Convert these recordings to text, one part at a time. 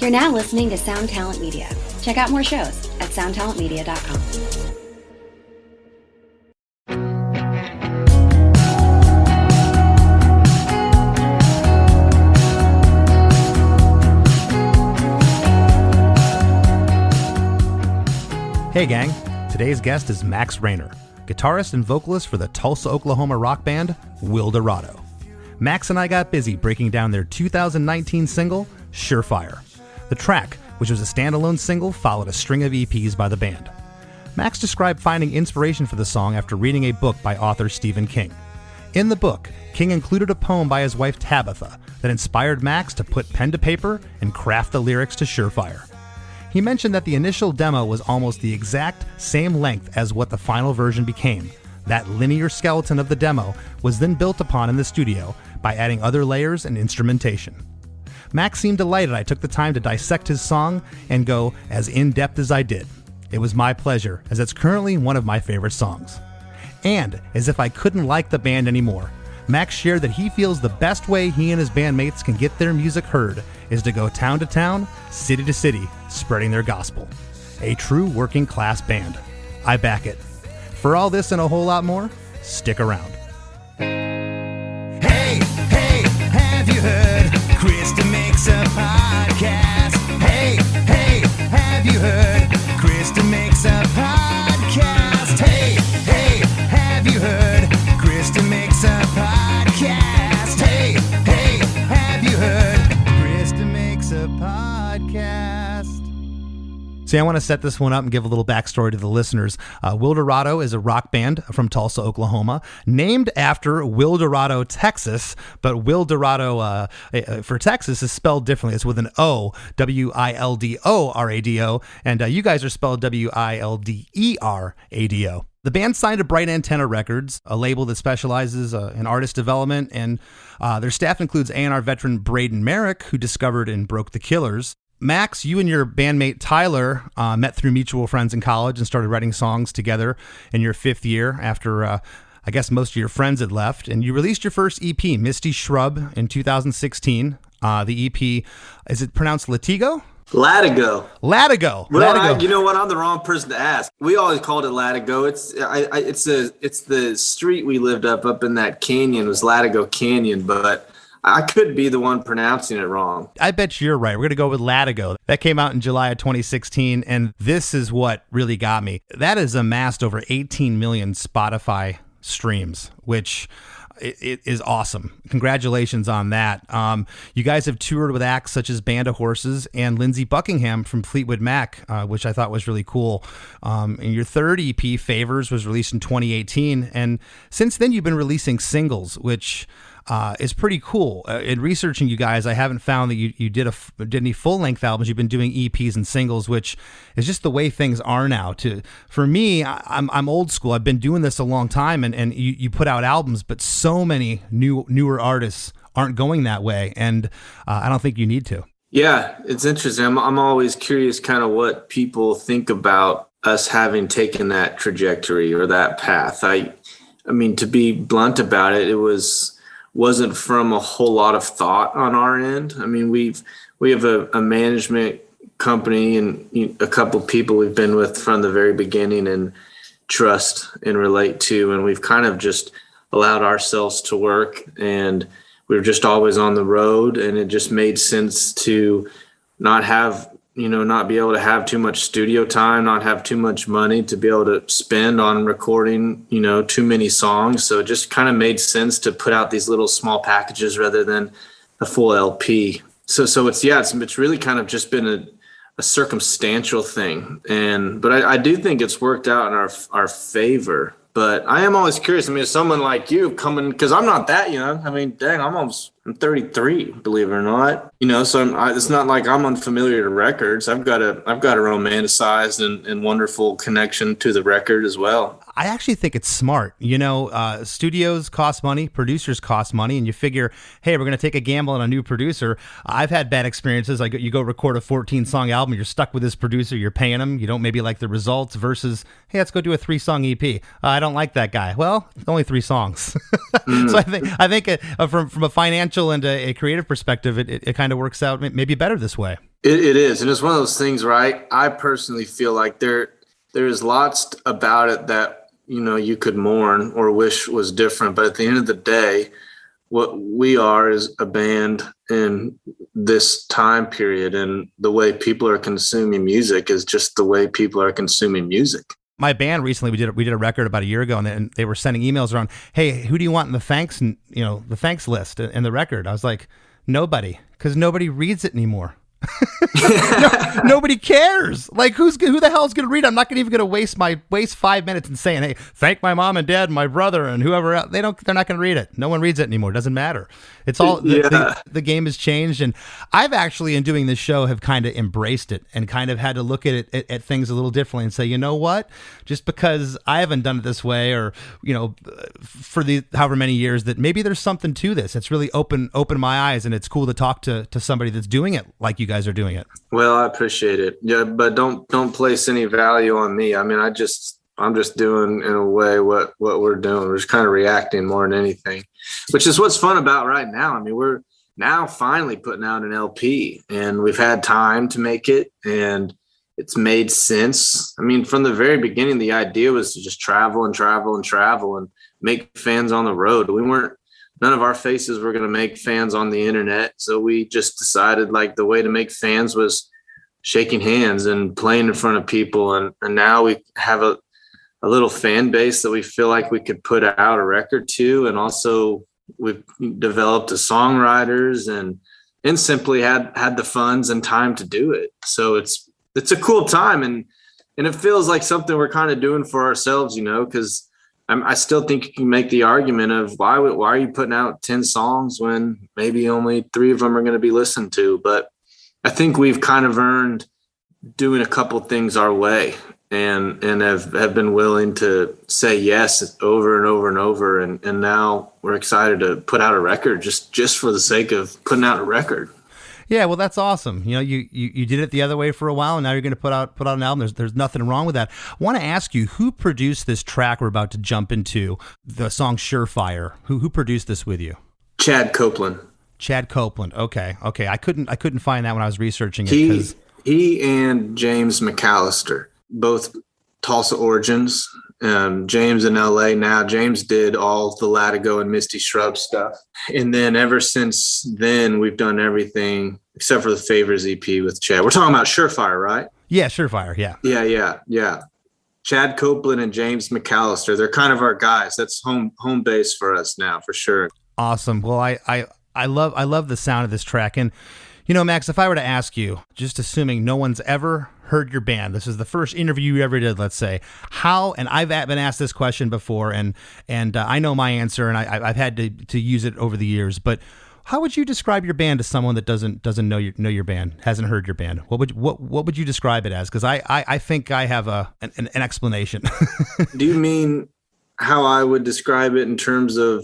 You're now listening to Sound Talent Media. Check out more shows at soundtalentmedia.com. Hey gang, today's guest is Max Raynor, guitarist and vocalist for the Tulsa, Oklahoma rock band Wilderado. Max and I got busy breaking down their 2019 single, Surefire. The track, which was a standalone single, followed a string of EPs by the band. Max described finding inspiration for the song after reading a book by author Stephen King. In the book, King included a poem by his wife Tabitha that inspired Max to put pen to paper and craft the lyrics to Surefire. He mentioned that the initial demo was almost the exact same length as what the final version became. That linear skeleton of the demo was then built upon in the studio by adding other layers and instrumentation. Max seemed delighted I took the time to dissect his song and go as in-depth as I did. It was my pleasure, as it's currently one of my favorite songs. And, as if I couldn't like the band anymore, Max shared that he feels the best way he and his bandmates can get their music heard is to go town to town, city to city, spreading their gospel. A true working class band. I back it. For all this and a whole lot more, stick around. Hey, have you heard? Chris DeMakes a podcast. Hey, have you heard? Chris DeMakes a podcast. Hey, have you heard? Chris DeMakes a podcast. Hey, have you heard? Chris DeMakes a podcast. See, I want to set this one up and give a little backstory to the listeners. Wilderado is a rock band from Tulsa, Oklahoma, named after Wilderado, Texas, but Wilderado for Texas is spelled differently. It's with an O, Wilderado, and you guys are spelled Wilderado. The band signed to Bright Antenna Records, a label that specializes in artist development, and their staff includes A&R veteran Braden Merrick, who discovered and broke the Killers. Max, you and your bandmate Tyler met through mutual friends in college and started writing songs together in your fifth year after, I guess, most of your friends had left. And you released your first EP, Misty Shrub, in 2016. The EP, is it pronounced Latigo? Latigo. Latigo. You know what? I'm the wrong person to ask. We always called it Latigo. It's the street we lived up in that canyon was Latigo Canyon, but I could be the one pronouncing it wrong. I bet you're right. We're going to go with Latigo. That came out in July of 2016, and this is what really got me. That has amassed over 18 million Spotify streams, which it is awesome. Congratulations on that. You guys have toured with acts such as Band of Horses and Lindsey Buckingham from Fleetwood Mac, which I thought was really cool. And your third EP, Favors, was released in 2018, and since then you've been releasing singles, which is pretty cool. In researching you guys, I haven't found that you did any full-length albums. You've been doing EPs and singles, which is just the way things are now. For me, I'm old school. I've been doing this a long time, and you put out albums, but so many newer artists aren't going that way, and I don't think you need to. Yeah, it's interesting. I'm always curious kind of what people think about us having taken that trajectory or that path. I mean, to be blunt about it, wasn't from a whole lot of thought on our end. I mean, we have a management company and a couple people we've been with from the very beginning and trust and relate to, and we've kind of just allowed ourselves to work, and we were just always on the road, and it just made sense to not be able to have too much studio time, not have too much money to be able to spend on recording, too many songs. So it just kind of made sense to put out these little small packages rather than a full LP. So it's really kind of just been a circumstantial thing. But I do think it's worked out in our favor. But I am always curious. I mean, if someone like you coming, because I'm not that young. I mean, dang, I'm 33, believe it or not. So it's not like I'm unfamiliar to records. I've got a romanticized and wonderful connection to the record as well. I actually think it's smart. Studios cost money, producers cost money, and you figure, hey, we're going to take a gamble on a new producer. I've had bad experiences. Like you go record a 14-song album, you're stuck with this producer, you're paying him, you don't maybe like the results, versus, hey, let's go do a 3-song EP. I don't like that guy. Well, it's only 3 songs. So I think from a financial and a creative perspective, it kind of works out maybe better this way. It is, and it's one of those things where I personally feel like there's lots about it that you could mourn or wish was different, but at the end of the day, what we are is a band in this time period, and the way people are consuming music is just the way people are consuming music. My band recently, we did a record about a year ago, and they were sending emails around, hey, who do you want in the thanks, the thanks list and the record? I was like, nobody, because nobody reads it anymore. Nobody cares. Like who the hell is going to read it? I'm not even going to waste 5 minutes in saying, hey, thank my mom and dad, my brother, and whoever else. They're not going to read it. No one reads it anymore. It doesn't matter. It's all the game has changed, and I've actually, in doing this show, have kind of embraced it and kind of had to look at things a little differently and say, you know what? Just because I haven't done it this way, or for the however many years, that maybe there's something to this. It's really opened my eyes, and it's cool to talk to somebody that's doing it like you guys are doing it. Well, I appreciate it. Yeah, but don't place any value on me. I mean, I'm just doing in a way what we're doing. We're just kind of reacting more than anything, which is what's fun about right now. I mean, we're now finally putting out an LP, and we've had time to make it, and it's made sense. I mean, from the very beginning, the idea was to just travel and make fans on the road. None of our faces were going to make fans on the internet. So we just decided like the way to make fans was shaking hands and playing in front of people. And now we have a little fan base that we feel like we could put out a record to. And also we've developed the songwriters and simply had the funds and time to do it. So it's a cool time. And it feels like something we're kind of doing for ourselves, because I still think you can make the argument of why are you putting out 10 songs when maybe only 3 of them are going to be listened to? But I think we've kind of earned doing a couple things our way and have been willing to say yes over and over and over. And now we're excited to put out a record just for the sake of putting out a record. Yeah, well, that's awesome. You did it the other way for a while, and now you're going to put out an album. There's nothing wrong with that. I want to ask you, who produced this track we're about to jump into, the song Surefire? Who produced this with you? Chad Copeland. Chad Copeland. Okay. I couldn't find that when I was researching it. He and James McAllister, both Tulsa origins. James in LA now. James did all the Latigo and Misty Shrub stuff. And then ever since then, we've done everything except for the Favors EP with Chad. We're talking about Surefire, right? Yeah, Surefire, yeah. Yeah. Chad Copeland and James McAllister, they're kind of our guys. That's home base for us now, for sure. Awesome. Well, I love the sound of this track. And, Max, if I were to ask you, just assuming no one's ever heard your band, this is the first interview you ever did, let's say, how, and I've been asked this question before, and I know my answer, and I've had to use it over the years, but how would you describe your band to someone that doesn't know your band, hasn't heard your band? What would you describe it as? Because I think I have an explanation. Do you mean how I would describe it in terms of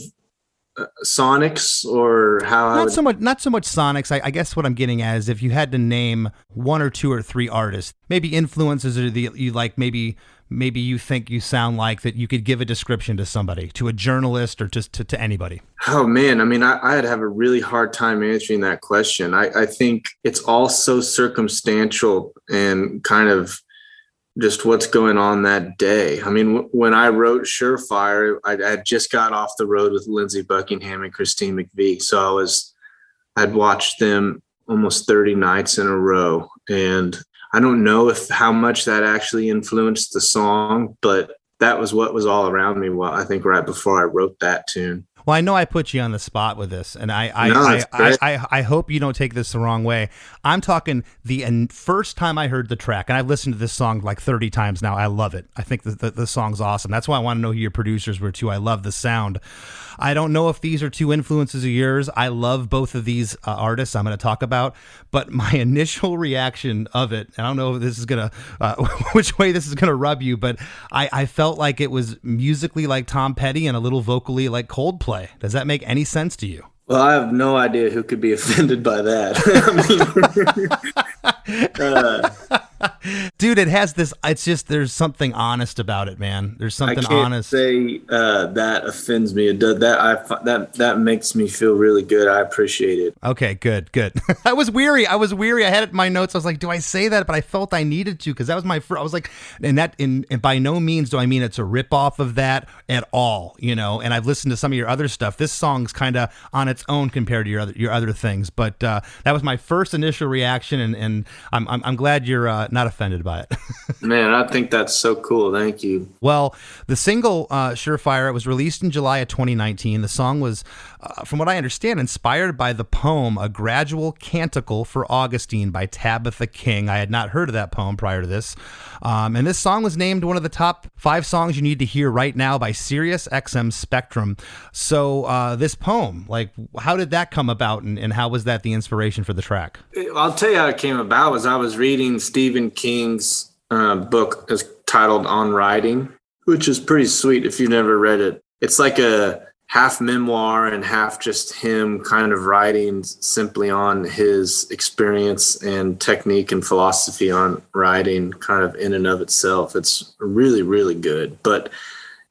sonics, or how not so much sonics. I guess what I'm getting at is if you had to name 1 or 2 or 3 artists, maybe influences or you like, maybe you think you sound like, that you could give a description to somebody, to a journalist, or just to anybody. Oh man, I mean, I'd have a really hard time answering that question. I think it's all so circumstantial and kind of just what's going on that day. I mean, when I wrote Surefire, I just got off the road with Lindsey Buckingham and Christine McVie. So I'd watched them almost 30 nights in a row. And I don't know how much that actually influenced the song, but that was what was all around me. Well, I think right before I wrote that tune. Well, I know I put you on the spot with this, and No, I that's great. I hope you don't take this the wrong way. I'm talking the first time I heard the track, and I've listened to this song like 30 times now. I love it. I think the song's awesome. That's why I want to know who your producers were too. I love the sound. I don't know if these are two influences of yours. I love both of these artists I'm going to talk about, but my initial reaction of it, I don't know if this is going to, which way this is going to rub you, but I felt like it was musically like Tom Petty and a little vocally like Coldplay. Does that make any sense to you? Well, I have no idea who could be offended by that. Dude, it has this, it's just, there's something honest about it, man. There's I something can't honest. say that offends me. It does that makes me feel really good. I appreciate it. Okay, good. I was weary. I had it in my notes. I was like, do I say that? But I felt I needed to, because that was my first, I was like, and by no means do I mean it's a ripoff of that at all, you know, and I've listened to some of your other stuff. This song's kind of on its own compared to your other things, but that was my first initial reaction, and I'm glad you're not offended by it. Man, I think that's so cool. Thank you. Well, the single Surefire, it was released in July of 2019. The song was, from what I understand, inspired by the poem A Gradual Canticle for Augustine by Tabitha King. I had not heard of that poem prior to this. And this song was named one of the top 5 songs you need to hear right now by Sirius XM Spectrum. So this poem, like, how did that come about, and how was that the inspiration for the track? I'll tell you how it came about. Was I was reading Stephen King's book is titled On Writing, which is pretty sweet if you've never read it. It's like a half memoir and half just him kind of writing simply on his experience and technique and philosophy on writing kind of in and of itself. It's really, really good. But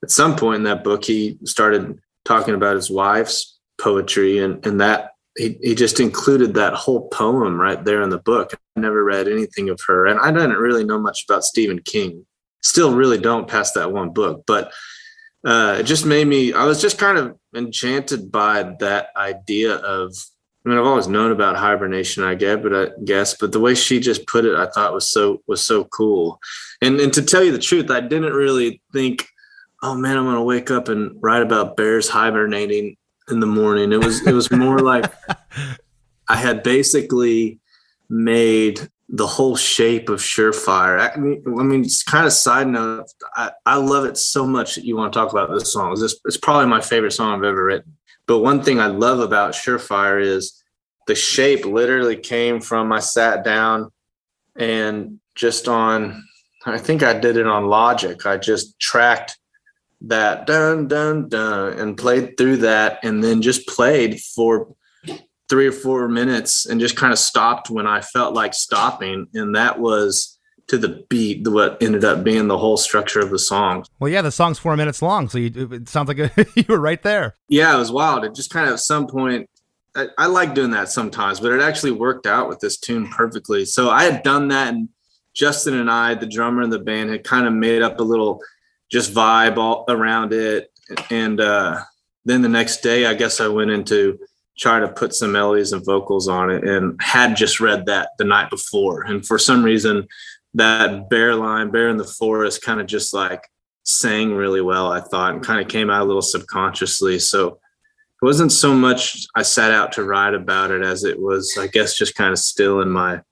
at some point in that book, he started talking about his wife's poetry, and that he just included that whole poem right there in the book. I never read anything of her, and I didn't really know much about Stephen King. Still really don't past that one book, but it just made me, I was just kind of enchanted by that idea of, I mean, I've always known about hibernation, I guess, but the way she just put it, I thought was so cool. And to tell you the truth, I didn't really think, oh man, I'm going to wake up and write about bears hibernating in the morning. It was more like I had basically made the whole shape of Surefire. I mean, it's kind of side note. I love it so much that you want to talk about this song. It's probably my favorite song I've ever written. But one thing I love about Surefire is the shape literally came from, I sat down and just I think I did it on Logic. I just tracked that dun, dun, dun, and played through that, and then just played for 3 or 4 minutes and just kind of stopped when I felt like stopping. And that was to the beat, what ended up being the whole structure of the song. Well, yeah, the song's 4 minutes long, so it sounds like you were right there. Yeah, it was wild. It just kind of at some point, I like doing that sometimes, but it actually worked out with this tune perfectly. So I had done that, and Justin and I, the drummer in the band, had kind of made up a little just vibe all around it. And then the next day, I guess I went into try to put some melodies and vocals on it, and had just read that the night before. And for some reason, that bear in the forest kind of just like sang really well, I thought, and kind of came out a little subconsciously. So it wasn't so much I set out to write about it as it was, I guess, just kind of still in my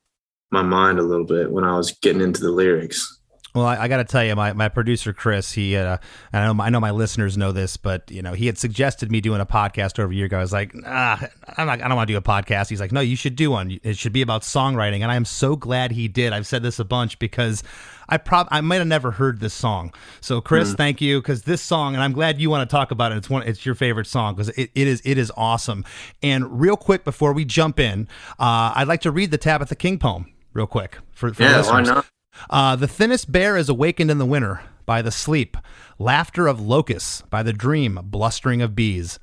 mind a little bit when I was getting into the lyrics. Well, I got to tell you, my producer Chris, he, I know my listeners know this, but you know, he had suggested me doing a podcast over a year ago. I was like, I don't want to do a podcast. He's like, no, you should do one. It should be about songwriting, and I am so glad he did. I've said this a bunch because I might have never heard this song. So Chris, thank you, because this song, and I'm glad you want to talk about it. It's your favorite song because it is awesome. And real quick before we jump in, I'd like to read the Tabitha King poem real quick for listeners. Why not? The thinnest bear is awakened in the winter by the sleep, laughter of locusts, by the dream, blustering of bees,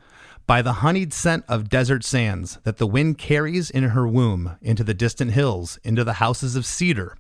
by the honeyed scent of desert sands that the wind carries in her womb into the distant hills, into the houses of cedar.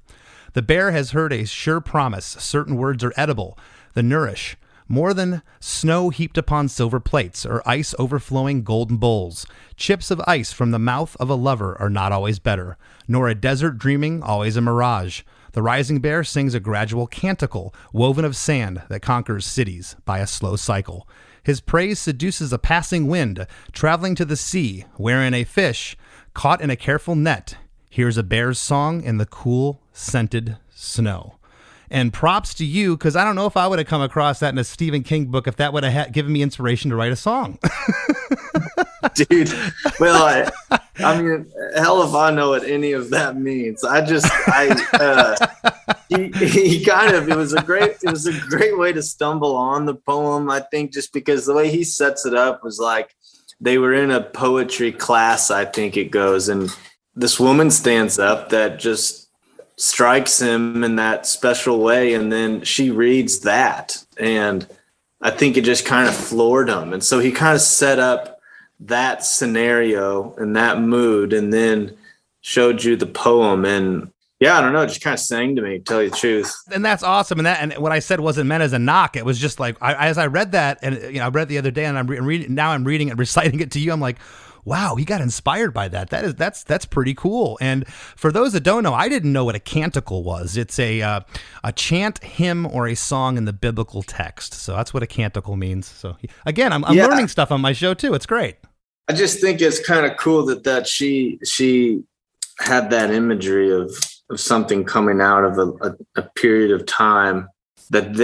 The bear has heard a sure promise, certain words are edible, the nourish, more than snow heaped upon silver plates, or ice overflowing golden bowls. Chips of ice from the mouth of a lover are not always better, nor a desert dreaming always a mirage. The rising bear sings a gradual canticle, woven of sand that conquers cities by a slow cycle. His praise seduces a passing wind, traveling to the sea, wherein a fish, caught in a careful net, hears a bear's song in the cool, scented snow. And props to you, because I don't know if I would have come across that in a Stephen King book if that would have given me inspiration to write a song. Dude, well, I mean, hell if I know what any of that means. It was a great way to stumble on the poem, I think, just because the way he sets it up was like they were in a poetry class, I think it goes, and this woman stands up that just strikes him in that special way, and then she reads that, and I think it just kind of floored him. And so he kind of set up that scenario and that mood, and then showed you the poem. And yeah, I don't know, it just kind of sang to me, to tell you the truth. And that's awesome. And what I said wasn't meant as a knock. It was just like, as I read that, and I read it the other day, and I'm reading it, reciting it to you. I'm like, wow, he got inspired by that. That's pretty cool. And for those that don't know, I didn't know what a canticle was. It's a chant, hymn, or a song in the biblical text. So that's what a canticle means. So again, I'm learning stuff on my show too. It's great. I just think it's kind of cool that she had that imagery of something coming out of a period of time that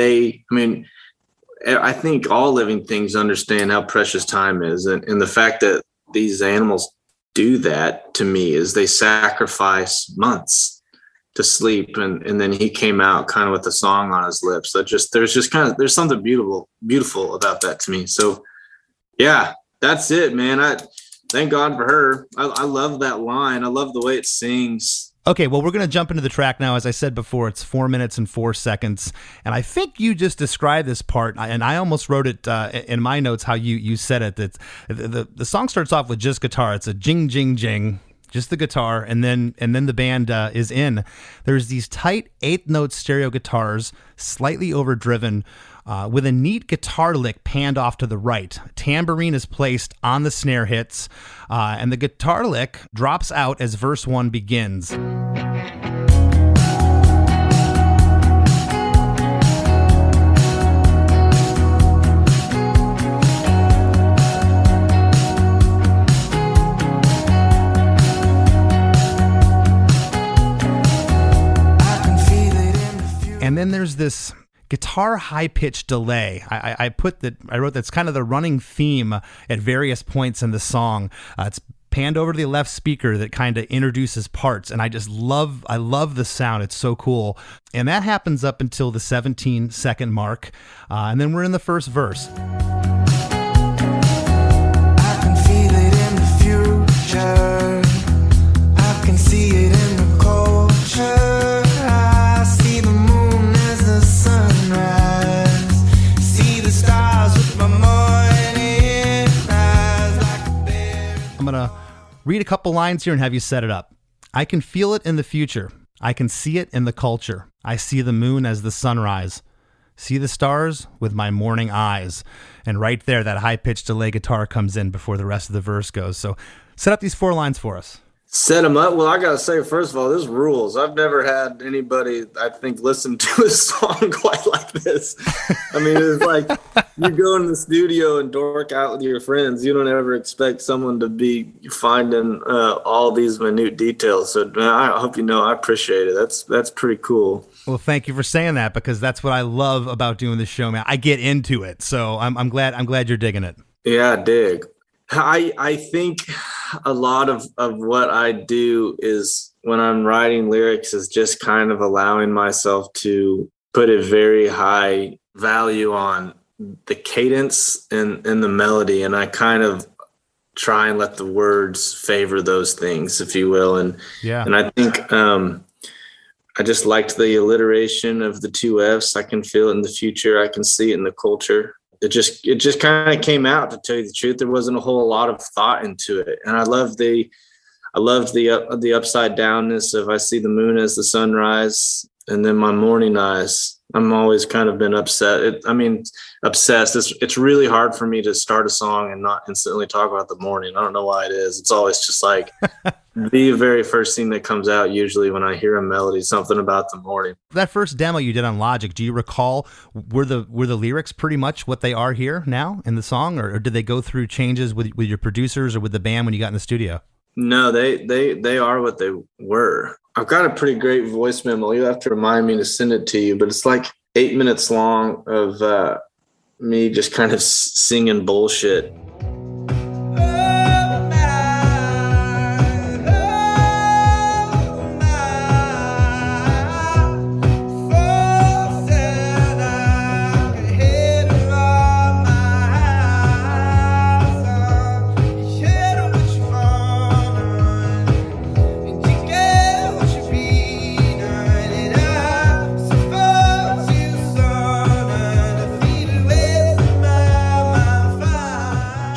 I think all living things understand how precious time is. And the fact that these animals do that, to me, is they sacrifice months to sleep, and then he came out kind of with a song on his lips. There's something beautiful about that to me. So yeah, that's it, man. I thank God for her. I love that line. I love the way it sings. Okay, well, we're going to jump into the track now. As I said before, it's 4 minutes and 4 seconds. And I think you just described this part, and I almost wrote it in my notes how you said it. That the song starts off with just guitar. It's a jing, jing, jing, just the guitar, and then the band is in. There's these tight 8-note stereo guitars, slightly overdriven, with a neat guitar lick panned off to the right. Tambourine is placed on the snare hits, and the guitar lick drops out as verse 1 begins. And then there's this guitar high-pitched delay. I wrote that's kind of the running theme at various points in the song. It's panned over to the left speaker that kind of introduces parts, and I love the sound. It's so cool. And that happens up until the 17-second mark, and then we're in the first verse. I can feel it in the future. I can see it in the culture. I'm going to read a couple lines here and have you set it up. I can feel it in the future. I can see it in the culture. I see the moon as the sunrise. See the stars with my morning eyes. And right there, that high-pitched delay guitar comes in before the rest of the verse goes. So set up these 4 lines for us. Set them up. Well, I got to say, first of all, this rules. I've never had anybody, I think, listen to a song quite like this. I mean, it's like you go in the studio and dork out with your friends. You don't ever expect someone to be finding all these minute details. So I hope you know I appreciate it. That's pretty cool. Well, thank you for saying that, because that's what I love about doing this show, man. I get into it. So I'm glad you're digging it. Yeah, I dig. I think a lot of what I do is when I'm writing lyrics is just kind of allowing myself to put a very high value on the cadence and the melody. And I kind of try and let the words favor those things, if you will. And I think I just liked the alliteration of the 2 F's. I can feel it in the future. I can see it in the culture. It just kind of came out, to tell you the truth. There wasn't a whole lot of thought into it. And I loved the upside downness of I see the moon as the sunrise, and then my morning eyes. I'm always kind of been upset. Obsessed. It's really hard for me to start a song and not instantly talk about the morning. I don't know why it is. It's always just like the very first thing that comes out usually when I hear a melody, something about the morning. That first demo you did on Logic, do you recall, were the lyrics pretty much what they are here now in the song, or did they go through changes with your producers or with the band when you got in the studio? No, they are what they were. I've got a pretty great voice memo. You have to remind me to send it to you, but it's like 8 minutes long of me just kind of singing bullshit.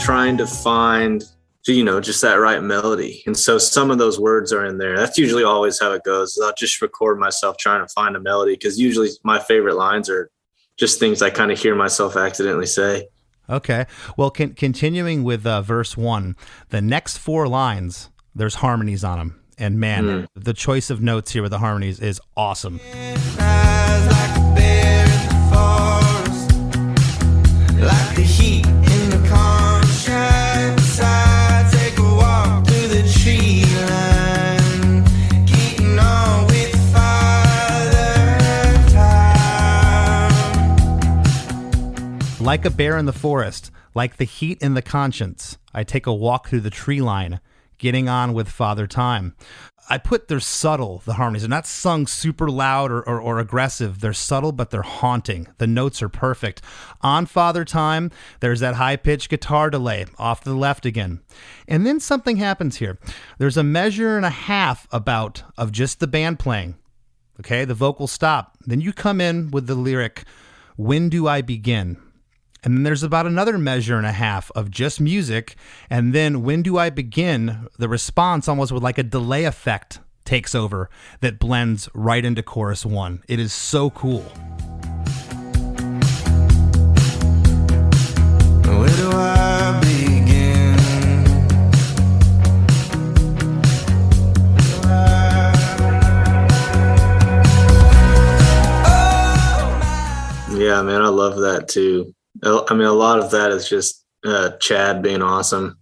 Trying to find, just that right melody. And so some of those words are in there. That's usually always how it goes. I'll just record myself trying to find a melody, because usually my favorite lines are just things I kind of hear myself accidentally say. Okay. Well, continuing with verse 1, the next 4 lines, there's harmonies on them. And man, the choice of notes here with the harmonies is awesome. Like the heat in the contrast, I take a walk through the tree line, getting on with Father Time. Like a bear in the forest, like the heat in the conscience, I take a walk through the tree line, getting on with Father Time. I put they're subtle, the harmonies. They're not sung super loud or aggressive. They're subtle, but they're haunting. The notes are perfect. On Father Time, there's that high-pitched guitar delay off to the left again. And then something happens here. There's a measure and a half of just the band playing. Okay, the vocals stop. Then you come in with the lyric, when do I begin? And then there's about another measure and a half of just music. And then when do I begin? The response almost with like a delay effect takes over that blends right into chorus 1. It is so cool. Where do I begin? Yeah, man, I love that too. I mean, a lot of that is just Chad being awesome.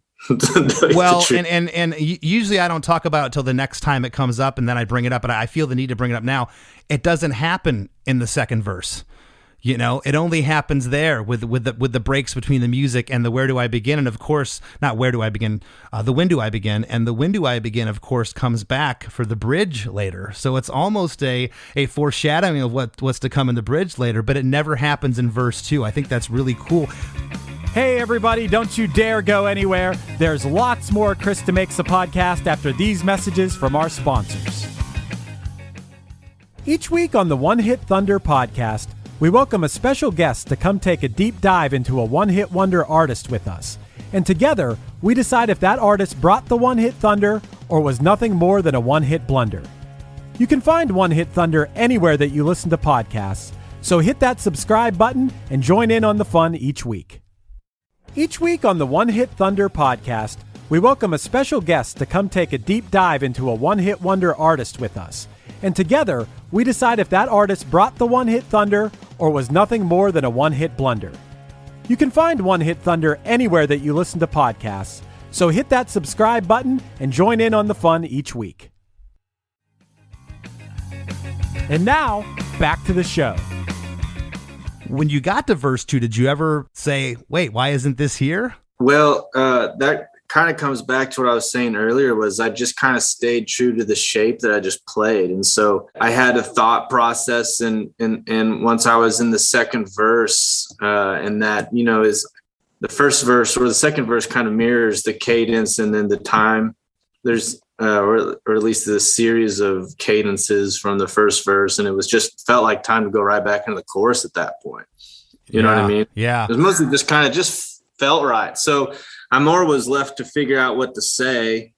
Well, and usually I don't talk about it till the next time it comes up, and then I bring it up, but I feel the need to bring it up now. It doesn't happen in the second verse. It only happens there with the breaks between the music and the where do I begin, and of course, not where do I begin, the when do I begin, and the when do I begin, of course, comes back for the bridge later. So it's almost a foreshadowing of what's to come in the bridge later, but it never happens in verse 2. I think that's really cool. Hey everybody, don't you dare go anywhere. There's lots more Chris DeMakes a Podcast after these messages from our sponsors. Each week on the One Hit Thunder podcast, we welcome a special guest to come take a deep dive into a one-hit wonder artist with us. And together, we decide if that artist brought the one-hit thunder or was nothing more than a one-hit blunder. You can find One Hit Thunder anywhere that you listen to podcasts, so hit that subscribe button and join in on the fun each week. Each week on the One Hit Thunder podcast, we welcome a special guest to come take a deep dive into a one-hit wonder artist with us. And together, we decide if that artist brought the one-hit thunder or was nothing more than a one-hit blunder. You can find One Hit Thunder anywhere that you listen to podcasts, so hit that subscribe button and join in on the fun each week. And now, back to the show. When you got to verse 2, did you ever say, wait, why isn't this here? Well, that kind of comes back to what I was saying earlier, was I just kind of stayed true to the shape that I just played. And so I had a thought process, and once I was in the second verse, and that, is the first verse, or the second verse kind of mirrors the cadence and then the time. There's, or at least the series of cadences from the first verse. And it was just felt like time to go right back into the chorus at that point. You know what I mean? Yeah. It was mostly just kind of just felt right. So I more was left to figure out what to say.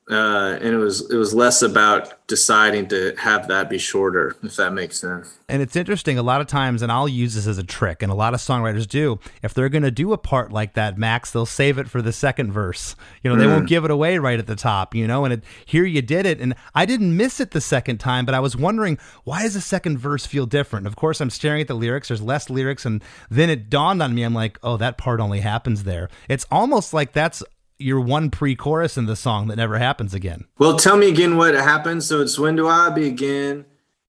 And it was less about deciding to have that be shorter, if that makes sense. And it's interesting, a lot of times, and I'll use this as a trick, and a lot of songwriters do, if they're going to do a part like that, Max, they'll save it for the second verse. They won't give it away right at the top, and here you did it. And I didn't miss it the second time, but I was wondering, why does the second verse feel different? Of course, I'm staring at the lyrics. There's less lyrics. And then it dawned on me, I'm like, oh, that part only happens there. It's almost like that's your one pre-chorus in the song that never happens again. Well, tell me again what happens. So it's when do I begin?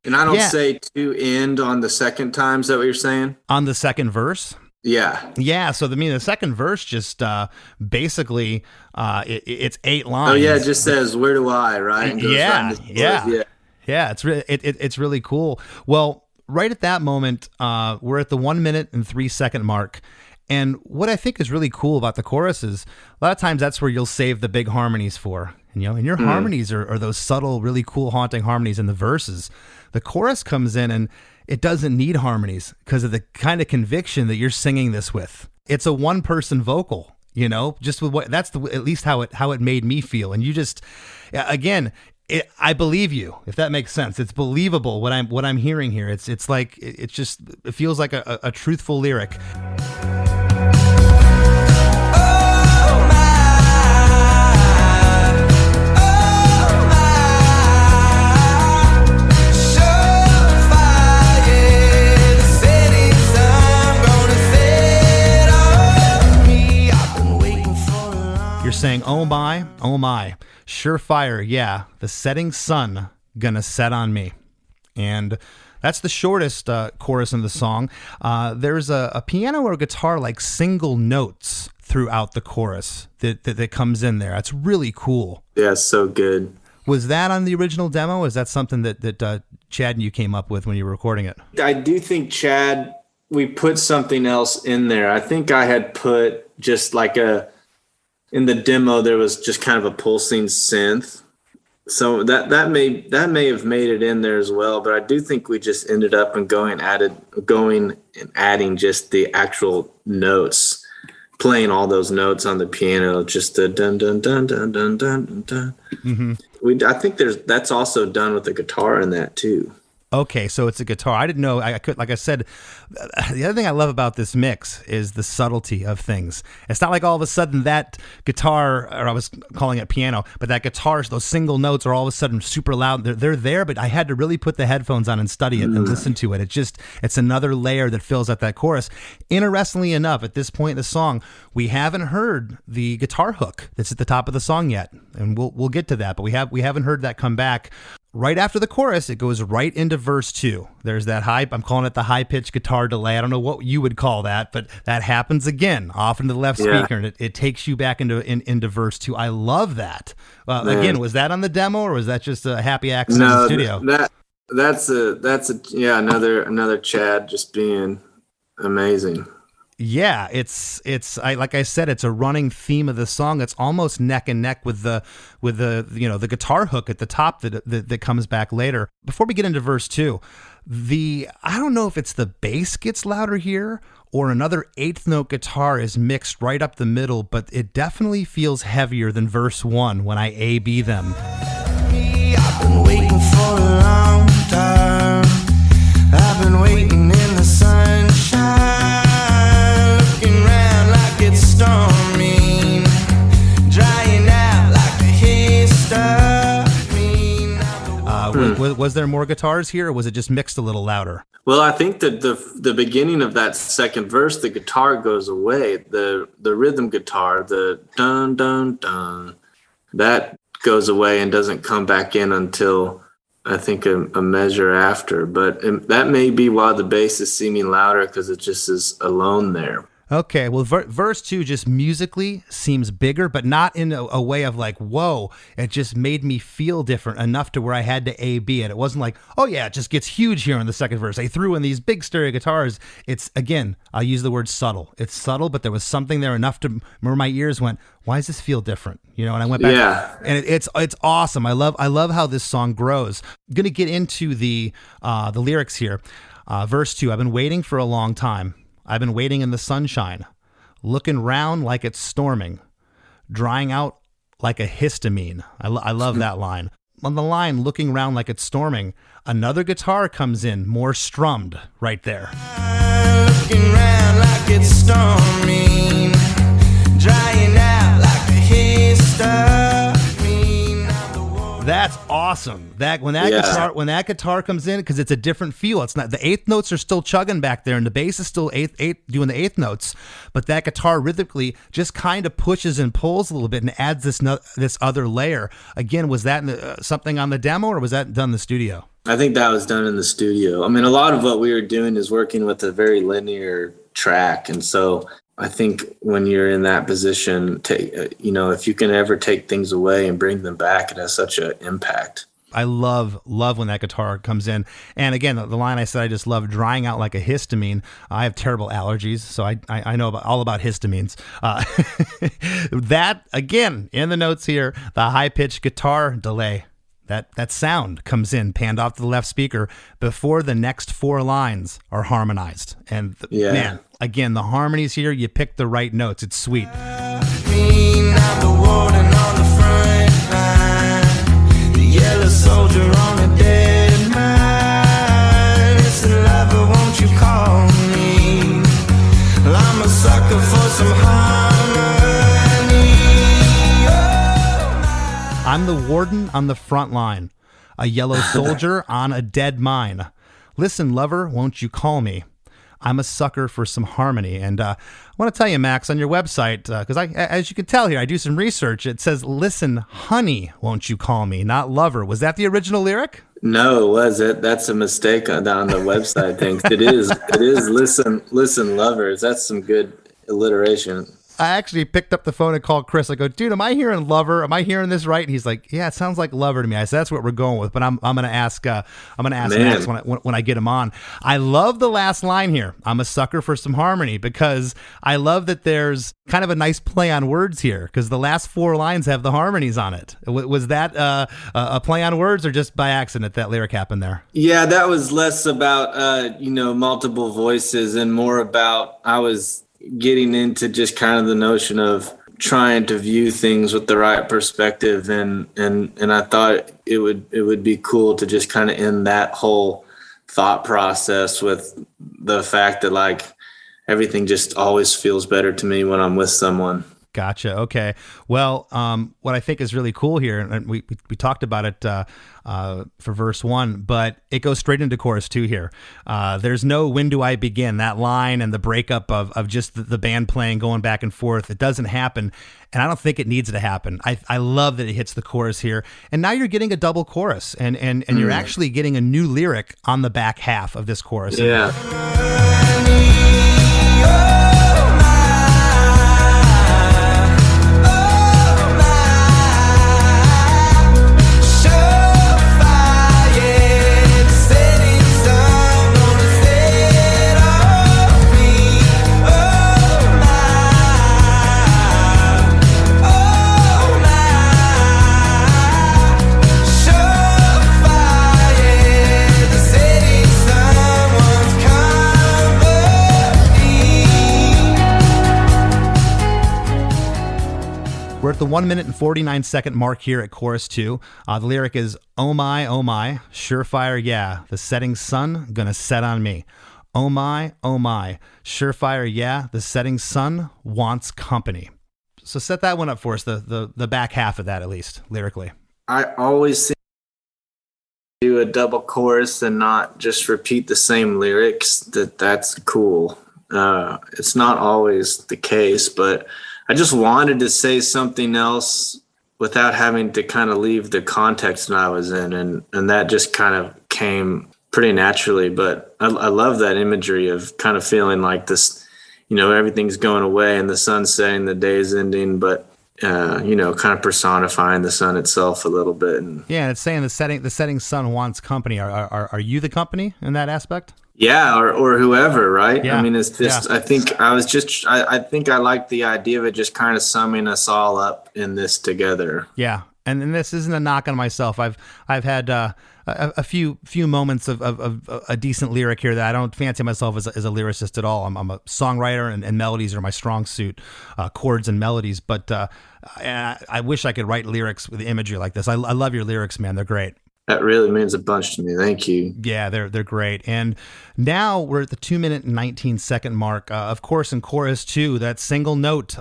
And I don't say to end on the second time. Is that what you're saying? On the second verse? Yeah. Yeah. So the second verse just basically it's 8 lines. Oh yeah, it just says where do I, right? And goes right into the yeah. It's really cool. Well, right at that moment, we're at the 1 minute and 3 second mark. And what I think is really cool about the chorus is a lot of times that's where you'll save the big harmonies for. And your harmonies are those subtle, really cool, haunting harmonies in the verses. The chorus comes in and it doesn't need harmonies because of the kind of conviction that you're singing this with. It's a one-person vocal, just with what that's at least how it made me feel. And you just, again, I believe you, if that makes sense. It's believable what I'm hearing here. It's like it feels like a truthful lyric. Saying, oh my, surefire, yeah, the setting sun gonna set on me. And that's the shortest chorus in the song. There's a piano or a guitar like single notes throughout the chorus that comes in there. That's really cool. Yeah, so good. Was that on the original demo? Is that something that Chad and you came up with when you were recording it? I do think, Chad, we put something else in there. I think I had put just like in the demo, there was just kind of a pulsing synth. So that may have made it in there as well. But I do think we just ended up and going and adding just the actual notes, playing all those notes on the piano, just the dun dun dun dun dun dun dun. Mm-hmm. I think that's also done with the guitar in that too. Okay, so it's a guitar. I didn't know. I could, like I said, the other thing I love about this mix is the subtlety of things. It's not like all of a sudden that guitar, or I was calling it piano, but that guitar, those single notes are all of a sudden super loud. They're there, but I had to really put the headphones on and study it and listen to it. It's another layer that fills out that chorus. Interestingly enough, at this point in the song, we haven't heard the guitar hook that's at the top of the song yet, and we'll get to that. But we haven't heard that come back. Right after the chorus, it goes right into verse 2. There's that I'm calling it the high-pitched guitar delay. I don't know what you would call that, but that happens again, off into the left speaker, and it takes you back into verse 2. I love that. Again, was that on the demo, or was that just a happy accident in the studio? That's another Chad just being amazing. Yeah, it's like I said, it's a running theme of the song. It's almost neck and neck with the the guitar hook at the top that comes back later. Before we get into verse 2, I don't know if it's the bass gets louder here or another 8th note guitar is mixed right up the middle, but it definitely feels heavier than verse 1 when I A-B them. I've been waiting for a long time. I've been waiting in the sunshine. Storming, drying out like the histamine. Was there more guitars here, or was it just mixed a little louder? Well, I think that the beginning of that second verse, the guitar goes away. The rhythm guitar, the dun dun dun, that goes away and doesn't come back in until I think a measure after. But that may be why the bass is seeming louder, because it just is alone there. Okay, well, verse 2 just musically seems bigger, but not in a way of like, whoa, it just made me feel different enough to where I had to A-B it. It wasn't like, oh yeah, it just gets huge here in the second verse. I threw in these big stereo guitars. It's, again, I'll use the word subtle. It's subtle, but there was something there enough to where my ears went, why does this feel different? And I went back, and it's awesome. I love how this song grows. I'm going to get into the lyrics here. Verse 2, I've been waiting for a long time. I've been waiting in the sunshine, looking round like it's storming, drying out like a histamine. I love that line. On the line, looking around like it's storming, another guitar comes in, more strummed right there. Looking around like it's storming, drying out like a histamine. That's awesome. When that guitar comes in, because it's a different feel. It's not, the eighth notes are still chugging back there, and the bass is still doing the eighth notes, but that guitar rhythmically just kind of pushes and pulls a little bit and adds this other layer. Again, was that something on the demo, or was that done in the studio? I think that was done in the studio. I mean, a lot of what we were doing is working with a very linear track, and so I think when you're in that position, if you can ever take things away and bring them back, it has such an impact. I love when that guitar comes in. And again, the line I said, I just love drying out like a histamine. I have terrible allergies, so I know all about histamines. That, again, in the notes here, the high-pitched guitar delay. That sound comes in, panned off to the left speaker before the next four lines are harmonized. And man, again, the harmonies here, you pick the right notes. It's sweet. Soldier on a dead mine. Listen, lover, won't you call me? Well, I'm a sucker for some harmony. Oh, I'm the warden on the front line, a yellow soldier on a dead mine. Listen, lover, won't you call me? I'm a sucker for some harmony. And I want to tell you, Max, on your website, because as you can tell here, I do some research. It says, listen, honey, won't you call me, not lover. Was that the original lyric? No, was it? That's a mistake on the website. Thanks. It is listen, lovers. That's some good alliteration. I actually picked up the phone and called Chris. I go, dude, am I hearing lover? Am I hearing this right? And he's like, yeah, it sounds like lover to me. I said, that's what we're going with. But I'm gonna ask Max when I get him on. I love the last line here. I'm a sucker for some harmony, because I love that there's kind of a nice play on words here, because the last four lines have the harmonies on it. Was that a play on words, or just by accident that lyric happened there? Yeah, that was less about multiple voices and more about I was getting into just kind of the notion of trying to view things with the right perspective, and I thought it would be cool to just kind of end that whole thought process with the fact that like everything just always feels better to me when I'm with someone. Gotcha. Okay. Well, what I think is really cool here, and we talked about it for verse 1, but it goes straight into chorus 2 here. There's no when do I begin, that line and the breakup of just the band playing, going back and forth. It doesn't happen, and I don't think it needs to happen. I love that it hits the chorus here, and now you're getting a double chorus, and you're actually getting a new lyric on the back half of this chorus. Yeah. We're at the 1 minute and 49 second mark here at chorus 2. The lyric is, oh my, surefire, yeah, the setting sun gonna set on me. Oh my, surefire, yeah, the setting sun wants company. So set that one up for us, the back half of that at least, lyrically. I always do a double chorus and not just repeat the same lyrics. That's cool. It's not always the case, but I just wanted to say something else without having to kind of leave the context that I was in. And that just kind of came pretty naturally. But I love that imagery of kind of feeling like this, everything's going away and the sun's setting, the day's ending, but, kind of personifying the sun itself a little bit. And yeah, it's saying the setting sun wants company. Are you the company in that aspect? Yeah, or whoever, right? Yeah. I mean, it's just, yeah. I think I like the idea of it just kind of summing us all up in this together. Yeah. And this isn't a knock on myself. I've had a few moments of a decent lyric here that I don't fancy myself as a lyricist at all. I'm a songwriter, and melodies are my strong suit, chords and melodies. But I wish I could write lyrics with imagery like this. I love your lyrics, man. They're great. That really means a bunch to me. Thank you. Yeah, they're great. And now we're at the 2-minute and 19-second mark. Of course, in chorus 2, that single note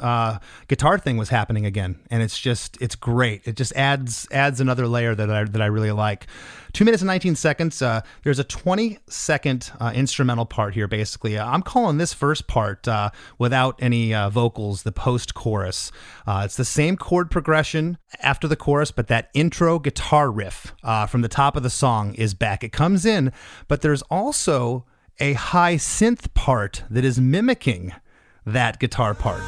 guitar thing was happening again, and it's great. It just adds another layer that I really like. 2 minutes and 19 seconds. There's a 20-second instrumental part here, basically. I'm calling this first part without any vocals, the post-chorus. It's the same chord progression after the chorus, but that intro guitar riff from the top of the song is back. It comes in, but there's also a high synth part that is mimicking that guitar part.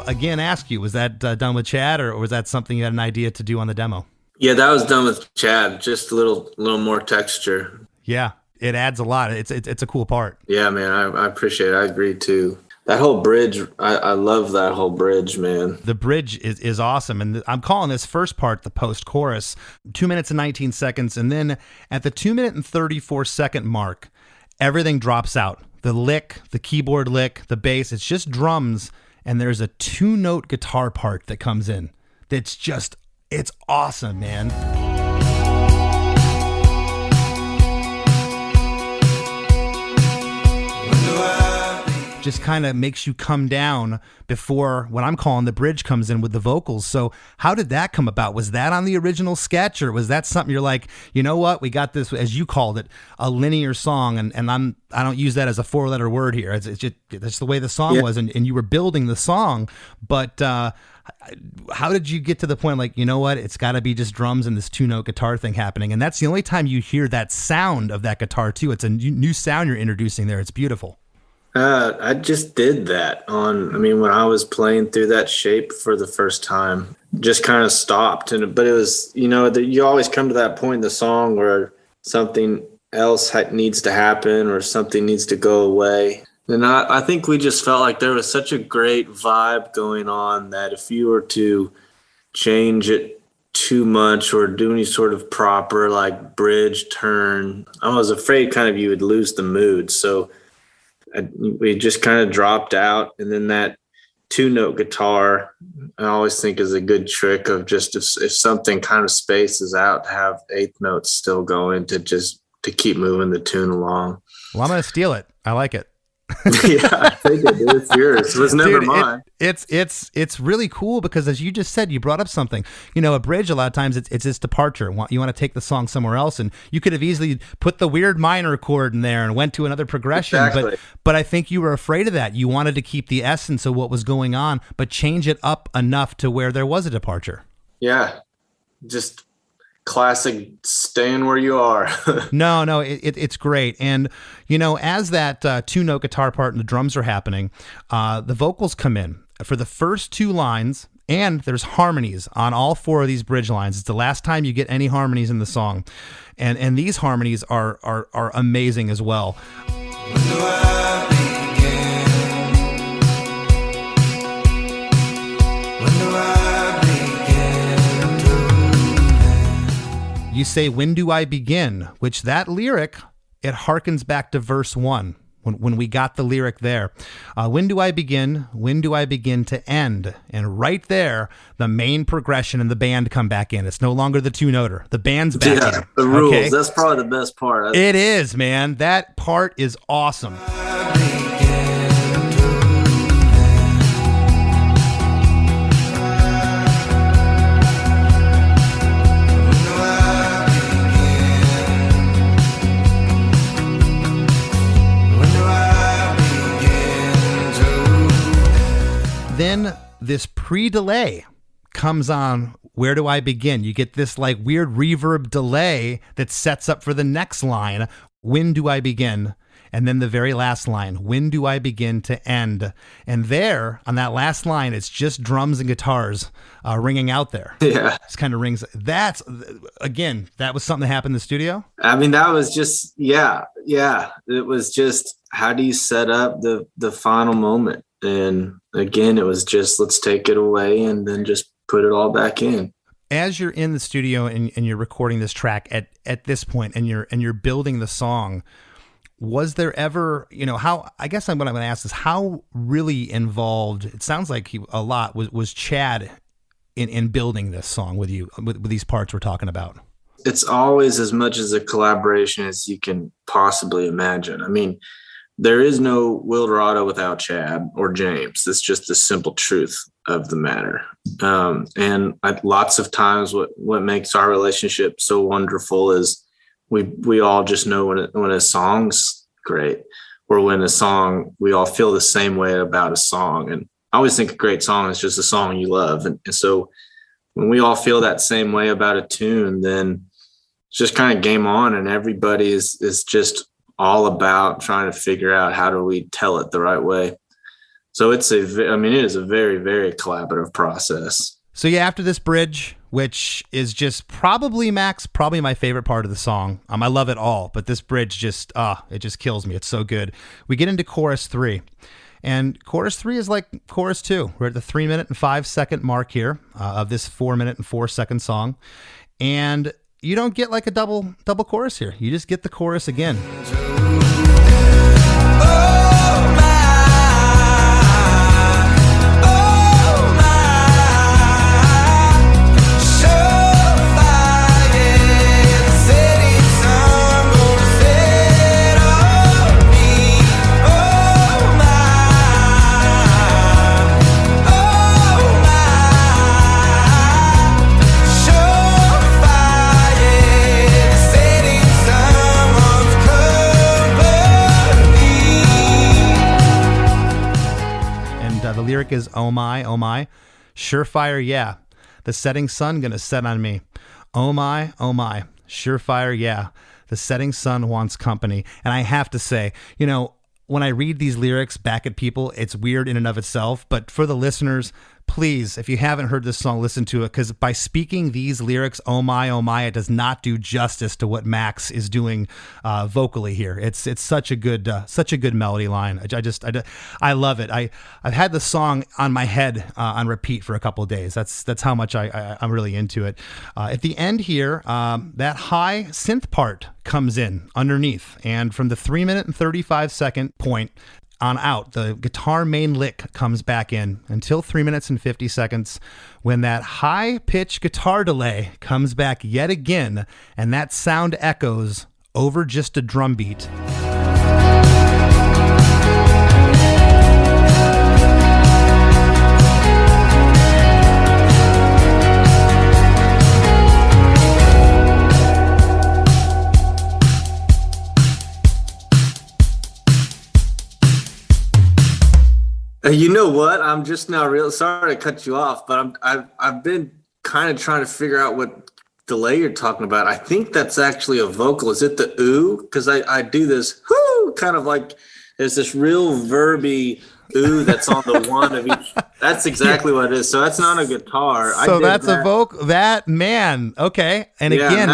Again, ask you, was that done with Chad, or was that something you had an idea to do on the demo? Yeah, that was done with Chad. Just a little more texture. Yeah, it adds a lot. It's a cool part. Yeah, man, I appreciate it. I agree too. That whole bridge, I love that whole bridge, man. The bridge is awesome, and I'm calling this first part the post-chorus. 2 minutes and 19 seconds, and then at the 2-minute and 34-second mark, everything drops out. The lick, the keyboard lick, the bass, it's just drums. And there's a 2-note guitar part that comes in. It's awesome, man. Just kind of makes you come down before what I'm calling the bridge comes in with the vocals. So how did that come about? Was that on the original sketch, or was that something you're like, you know what, we got this, as you called it, a linear song, and I don't use that as a 4-letter word here. It's just that's the way the song was, and you were building the song. But how did you get to the point, like, you know what, it's got to be just drums and this 2-note guitar thing happening? And that's the only time you hear that sound of that guitar too. It's a new sound you're introducing there. It's beautiful. I just did that when I was playing through that shape for the first time, just kind of stopped. But it was, you always come to that point in the song where something else needs to happen or something needs to go away. And I think we just felt like there was such a great vibe going on that if you were to change it too much or do any sort of proper like bridge turn, I was afraid kind of you would lose the mood. So we just kind of dropped out, and then that 2-note guitar I always think is a good trick of just if something kind of spaces out, to have 8th notes still going to keep moving the tune along. Well, I'm gonna steal it. I like it. Yeah, I think it's yours. It was never mine. It's really cool because, as you just said, you brought up something. A bridge, a lot of times it's this departure. You want to take the song somewhere else, and you could have easily put the weird minor chord in there and went to another progression. Exactly. But I think you were afraid of that. You wanted to keep the essence of what was going on, but change it up enough to where there was a departure. Yeah, just classic staying where you are. No, it's great. And, as that 2-note guitar part and the drums are happening, the vocals come in for the first 2 lines, and there's harmonies on all 4 of these bridge lines. It's the last time you get any harmonies in the song. And these harmonies are amazing as well. You say, when do I begin? Which that lyric, it harkens back to verse 1 when we got the lyric there. When do I begin? When do I begin to end? And right there, the main progression and the band come back in. It's no longer the 2-noter. The band's back in. The rules. Okay? That's probably the best part. It is, man. That part is awesome. Then this pre-delay comes on. Where do I begin? You get this like weird reverb delay that sets up for the next line. When do I begin? And then the very last line, when do I begin to end? And there, on that last line, it's just drums and guitars ringing out there. Yeah. It's kind of rings. That's, again, that was something that happened in the studio? I mean, that was just, yeah. It was just, how do you set up the final moment? And again, it was just, let's take it away and then just put it all back in. As you're in the studio and you're recording this track at this point and you're building the song, was there ever, how, I guess what I'm going to ask is how really involved, it sounds like a lot, was Chad in building this song with you, with these parts we're talking about? It's always as much as a collaboration as you can possibly imagine. I mean, there is no Wilderado without Chad or James. It's just the simple truth of the matter. Lots of times what makes our relationship so wonderful is we all just know when a song's great, or when a song, we all feel the same way about a song. And I always think a great song is just a song you love. And so when we all feel that same way about a tune, then it's just kind of game on, and everybody is just all about trying to figure out how do we tell it the right way. So it is a very, very collaborative process. So yeah, after this bridge, which is just probably my favorite part of the song. I love it all, but this bridge just, it just kills me. It's so good. We get into chorus 3, and chorus 3 is like chorus 2. We're at the 3 minute and 5 second mark here of this 4 minute and 4 second song. And you don't get like a double chorus here. You just get the chorus again. The lyric is, oh my, surefire, yeah. The setting sun gonna set on me. Oh my, surefire, yeah. The setting sun wants company. And I have to say, when I read these lyrics back at people, it's weird in and of itself. But for the listeners, please, if you haven't heard this song, listen to it, because by speaking these lyrics, oh my, it does not do justice to what Max is doing vocally here. It's such a good melody line. I love it. I've had the song on my head on repeat for a couple of days. That's how much I'm really into it. At the end here, that high synth part comes in underneath, and from the 3 minute and 35 second point on out, the guitar main lick comes back in until 3 minutes and 50 seconds when that high pitch guitar delay comes back yet again, and that sound echoes over just a drum beat. You know what? I'm just now real sorry to cut you off, but I've been kind of trying to figure out what delay you're talking about. I think that's actually a vocal. Is it the ooh? Because I do this whoo, kind of like there's this real verby ooh that's on the one of each. That's exactly what it is. So that's not a guitar. So that's a vocal. That, man. Okay. And yeah, again,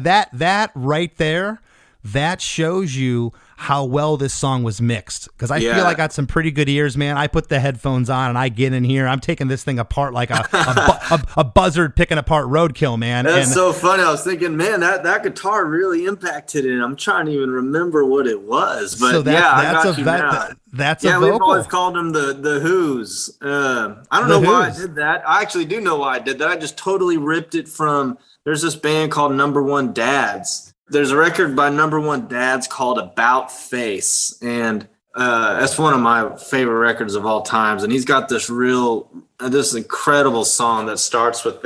that right there, that shows you how well this song was mixed, because I feel I got some pretty good ears, man. I put the headphones on and I get in here. I'm taking this thing apart like a buzzard picking apart roadkill, man. That's so funny. I was thinking, man, that guitar really impacted it. And I'm trying to even remember what it was. But so that's a vocal. We've always called them the Who's. I don't know why I did that. I actually do know why I did that. I just totally ripped it from. There's this band called Number One Dads. There's a record by Number One Dads called About Face, and that's one of my favorite records of all times. And he's got this incredible song that starts with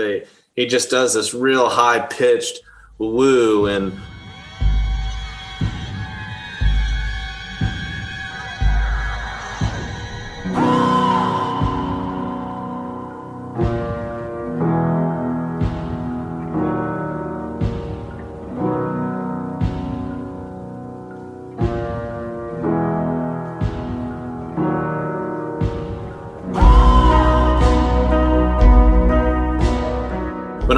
he just does this real high pitched woo, and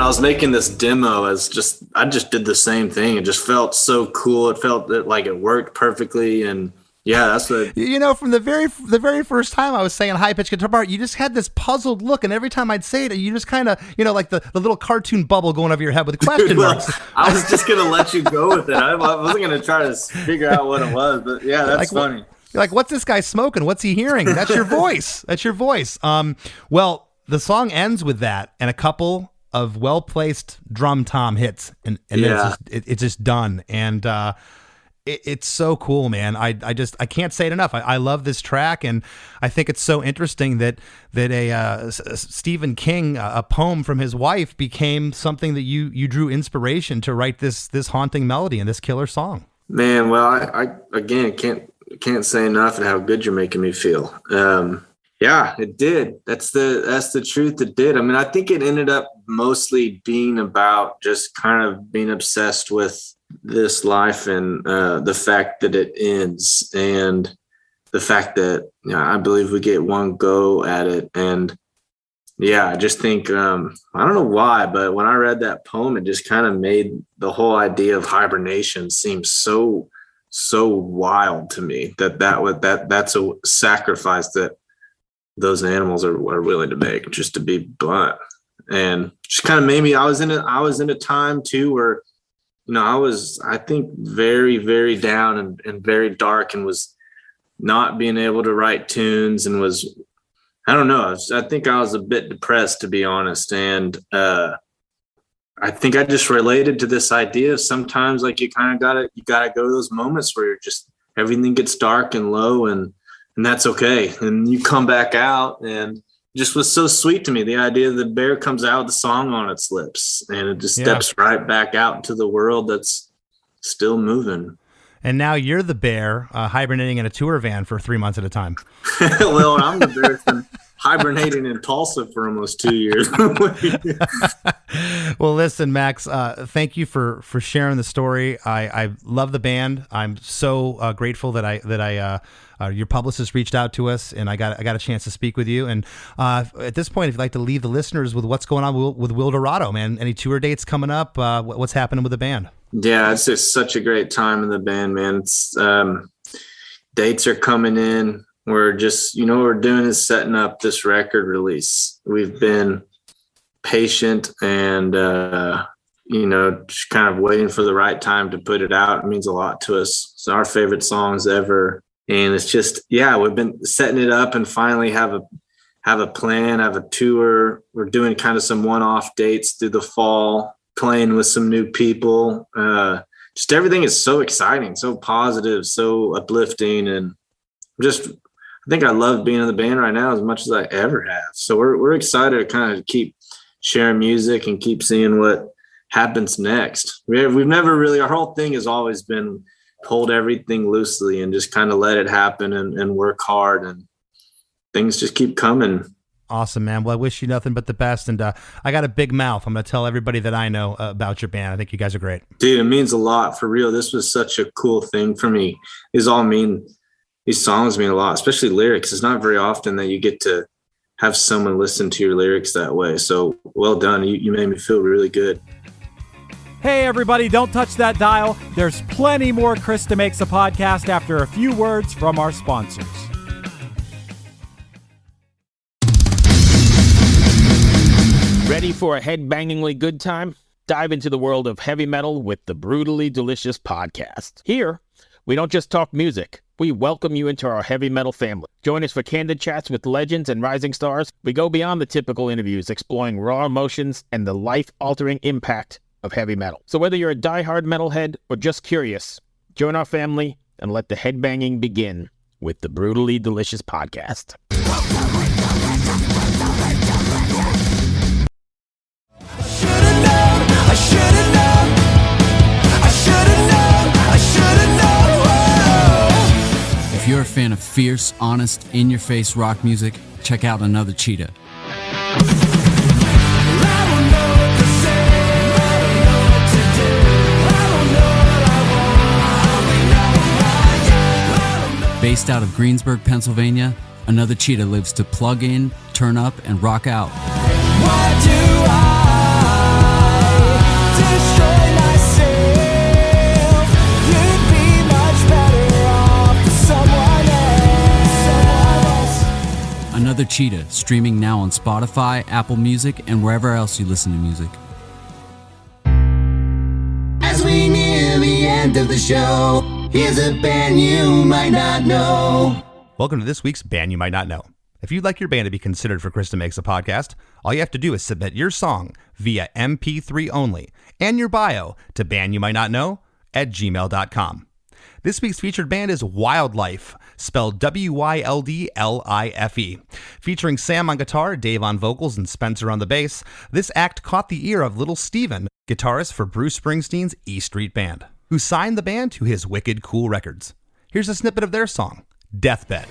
I was making this demo I just did the same thing. It just felt so cool. It felt like it worked perfectly. And yeah, that's what, from the very first time I was saying high pitched guitar part, you just had this puzzled look, and every time I'd say it, you just kind of, like the little cartoon bubble going over your head with question marks. I was just gonna let you go with it. I wasn't gonna try to figure out what it was, but yeah, that's funny. You're like, what's this guy smoking? What's he hearing? That's your voice. That's your voice. Well, the song ends with that and a couple of well-placed drum tom hits, and it's just done. And it's so cool, man. I can't say it enough. I love this track, and I think it's so interesting that a Stephen King, a poem from his wife, became something that you drew inspiration to write this haunting melody and this killer song. Man, well, I again can't say enough of how good you're making me feel. Yeah, it did. That's the truth. It did. I mean, I think it ended up mostly being about just kind of being obsessed with this life and the fact that it ends, and the fact that I believe we get one go at it. And yeah, I just think I don't know why, but when I read that poem, it just kind of made the whole idea of hibernation seem so wild to me. That's a sacrifice that those animals are willing to make, just to be blunt. And just kind of made me. I was in a time too where, I think very, very down and very dark, and was not being able to write tunes, and was, I don't know. I think I was a bit depressed, to be honest. And I think I just related to this idea of sometimes like you gotta go to those moments where you're just, everything gets dark and low, and that's okay. And you come back out, and just was so sweet to me. The idea that the bear comes out with a song on its lips, and it just steps right back out into the world that's still moving. And now you're the bear hibernating in a tour van for 3 months at a time. Well, I'm the bear from hibernating in Tulsa for almost 2 years. Well, listen, Max, thank you for sharing the story. I love the band. I'm so grateful that your publicist reached out to us, and I got a chance to speak with you. And at this point, if you'd like to leave the listeners with what's going on with Wilderado, man, any tour dates coming up? What's happening with the band? Yeah, it's just such a great time in the band, man. It's, dates are coming in. We're just, what we're doing is setting up this record release. We've been patient and, just kind of waiting for the right time to put it out. It means a lot to us. It's our favorite songs ever. And it's just, we've been setting it up and finally have a plan, have a tour. We're doing kind of some one-off dates through the fall, playing with some new people. Just everything is so exciting, so positive, so uplifting. And I think I love being in the band right now as much as I ever have. So we're excited to kind of keep sharing music and keep seeing what happens next. We've never really, our whole thing has always been hold everything loosely and just kind of let it happen and work hard, and things just keep coming. Awesome, man. Well, I wish you nothing but the best. And I got a big mouth. I'm going to tell everybody that I know about your band. I think you guys are great. Dude, it means a lot, for real. This was such a cool thing for me. These songs mean a lot, especially lyrics. It's not very often that you get to have someone listen to your lyrics that way. So well done. You made me feel really good. Hey, everybody, don't touch that dial. There's plenty more Chris DeMakes a Podcast after a few words from our sponsors. Ready for a head-bangingly good time? Dive into the world of heavy metal with the Brutally Delicious Podcast. Here, we don't just talk music. We welcome you into our heavy metal family. Join us for candid chats with legends and rising stars. We go beyond the typical interviews, exploring raw emotions and the life-altering impact of heavy metal. So whether you're a diehard metalhead or just curious, join our family and let the headbanging begin with the Brutally Delicious Podcast. If you're a fan of fierce, honest, in-your-face rock music, check out Another Cheetah. Based out of Greensburg, Pennsylvania, Another Cheetah lives to plug in, turn up, and rock out. What do I destroy myself. You'd be much better off with someone else. Another Cheetah, streaming now on Spotify, Apple Music, and wherever else you listen to music. As we near the end of the show, here's a band you might not know. Welcome to this week's Band You Might Not Know. If you'd like your band to be considered for Chris DeMakes a Podcast, all you have to do is submit your song via MP3 only and your bio to bandyoumighttnotknow@gmail.com. This week's featured band is Wildlife, spelled Wildlife, featuring Sam on guitar, Dave on vocals, and Spencer on the bass. This act caught the ear of Little Steven, guitarist for Bruce Springsteen's E Street Band, who signed the band to his Wicked Cool Records. Here's a snippet of their song, Deathbed.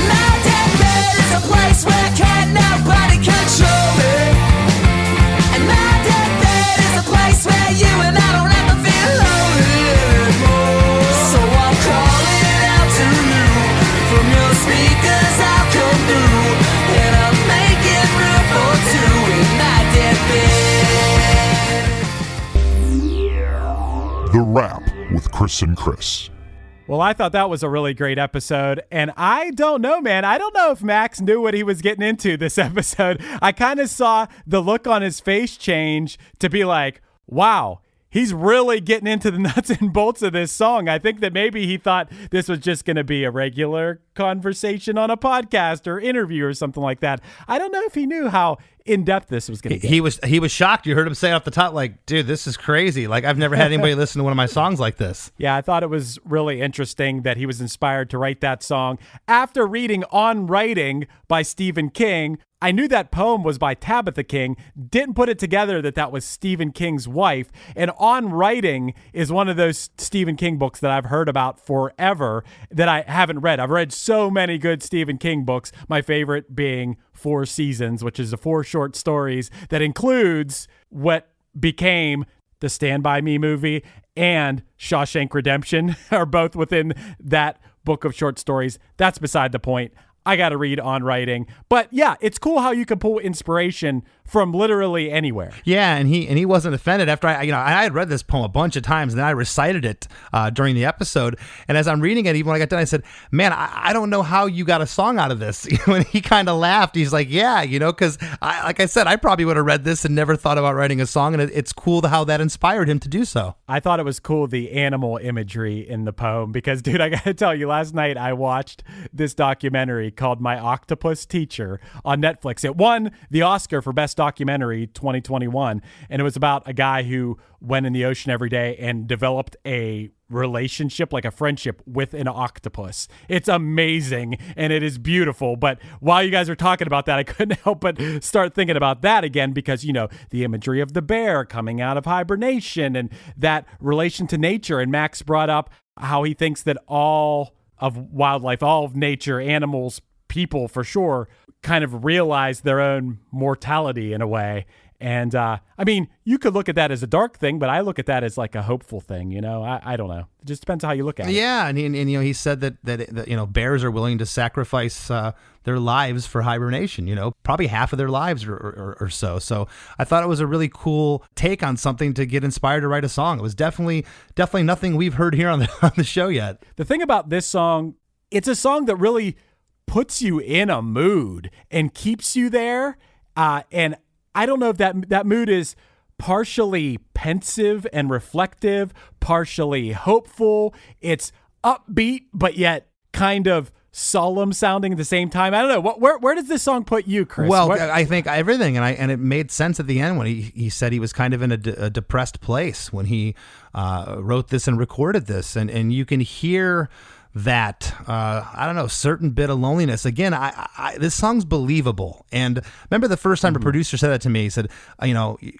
My deathbed is a place where can't nobody control me. And my deathbed is a place where you and I don't ever feel lonely anymore. So I'm calling out to you. From your speakers I'll come through. And I'm making room for two in my deathbed. The Wrap with Chris and Chris. Well, I thought that was a really great episode, and I don't know, man. I don't know if Max knew what he was getting into this episode. I kind of saw the look on his face change to be like, wow, he's really getting into the nuts and bolts of this song. I think that maybe he thought this was just going to be a regular conversation on a podcast or interview or something like that. I don't know if he knew how in-depth this was going to get. He was shocked. You heard him say off the top, like, dude, this is crazy. Like, I've never had anybody listen to one of my songs like this. Yeah, I thought it was really interesting that he was inspired to write that song after reading On Writing by Stephen King. I knew that poem was by Tabitha King, didn't put it together that was Stephen King's wife. And On Writing is one of those Stephen King books that I've heard about forever that I haven't read. I've read so many good Stephen King books, my favorite being 4 Seasons, which is 4 short stories that includes what became the Stand By Me movie and Shawshank Redemption are both within that book of short stories. That's beside the point. I got to read On Writing. But yeah, it's cool how you can pull inspiration from literally anywhere. Yeah, and he wasn't offended after I had read this poem a bunch of times, and then I recited it during the episode. And as I'm reading it, even when I got done, I said, "Man, I don't know how you got a song out of this." And he kind of laughed. He's like, "Yeah, because like I said, I probably would have read this and never thought about writing a song." And it's cool how that inspired him to do so. I thought it was cool, the animal imagery in the poem, because, dude, I got to tell you, last night I watched this documentary called My Octopus Teacher on Netflix. It won the Oscar for Best Documentary 2021, and it was about a guy who went in the ocean every day and developed a relationship, like a friendship with an octopus. It's amazing and it is beautiful. But while you guys are talking about that, I couldn't help but start thinking about that again, because the imagery of the bear coming out of hibernation and that relation to nature. And Max brought up how he thinks that all of wildlife, all of nature, animals, people for sure, kind of realize their own mortality in a way. And I mean, you could look at that as a dark thing, but I look at that as like a hopeful thing. I don't know. It just depends on how you look at it. Yeah, and he said that bears are willing to sacrifice their lives for hibernation. Probably half of their lives or so. So I thought it was a really cool take on something to get inspired to write a song. It was definitely nothing we've heard here on the show yet. The thing about this song, it's a song that really puts you in a mood and keeps you there. And I don't know if that mood is partially pensive and reflective, partially hopeful. It's upbeat, but yet kind of solemn sounding at the same time. I don't know. Where does this song put you, Chris? Well, I think everything, and it made sense at the end when he said he was kind of in a depressed place when he wrote this and recorded this, and you can hear that certain bit of loneliness. Again, this song's believable. And remember the first time a producer said that to me, he said,